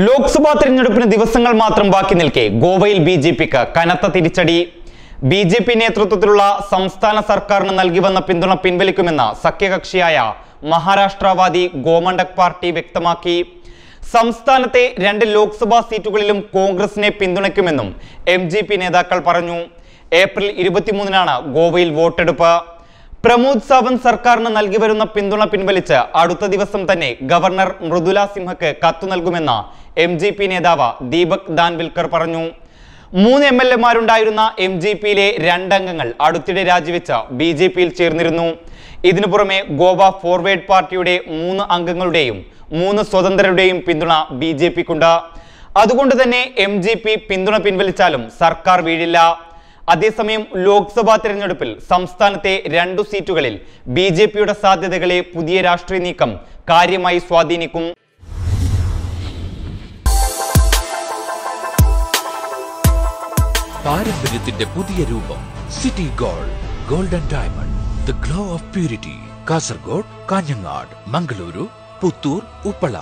ലോക്സഭാ തെരഞ്ഞെടുപ്പിന് ദിവസങ്ങൾ മാത്രം ബാക്കി നിൽക്കെ ഗോവയിൽ ബിജെപിക്ക് കനത്ത തിരിച്ചടി. ബിജെപി നേതൃത്വത്തിലുള്ള സംസ്ഥാന സർക്കാരിന് നൽകി വന്ന പിന്തുണ പിൻവലിക്കുമെന്ന് സഖ്യകക്ഷിയായ മഹാരാഷ്ട്രവാദി ഗോമണ്ടക് പാർട്ടി വ്യക്തമാക്കി. സംസ്ഥാനത്തെ 2 ലോക്സഭാ സീറ്റുകളിലും കോൺഗ്രസിനെ പിന്തുണയ്ക്കുമെന്നും MGP നേതാക്കൾ പറഞ്ഞു. ഏപ്രിൽ 23-നാണ് ഗോവയിൽ വോട്ടെടുപ്പ്. പ്രമോദ് സാവന്ത് സർക്കാരിന് നൽകി വരുന്ന പിന്തുണ പിൻവലിച്ച് അടുത്ത ദിവസം തന്നെ ഗവർണർ മൃദുല സിംഹയ്ക്ക് കത്തു നൽകുമെന്ന് MGP നേതാവ് ദീപക് ദാൻവിൽക്കർ പറഞ്ഞു. 3 MLA-മാരുണ്ടായിരുന്ന MGPയിലെ 2 അംഗങ്ങൾ അടുത്തിടെ രാജിവെച്ച് BJPയിൽ ചേർന്നിരുന്നു. ഇതിനു പുറമെ ഗോവ ഫോർവേഡ് പാർട്ടിയുടെ 3 അംഗങ്ങളുടെയും 3 സ്വതന്ത്രരുടെയും പിന്തുണ BJPക്കുണ്ട്. അതുകൊണ്ട് തന്നെ MGP പിന്തുണ പിൻവലിച്ചാലും സർക്കാർ വീഴില്ല. അതേസമയം ലോക്സഭാ തെരഞ്ഞെടുപ്പിൽ സംസ്ഥാനത്തെ 2 സീറ്റുകളിൽ BJPയുടെ സാധ്യതകളെ പുതിയ രാഷ്ട്രീയ നീക്കം കാര്യമായി സ്വാധീനിക്കും. പാരമ്പര്യത്തിന്റെ പുതിയ രൂപം city gold, golden diamond, the glow of purity. Kasaragod, Kanhangad, Mangaluru, Puthur, Uppala.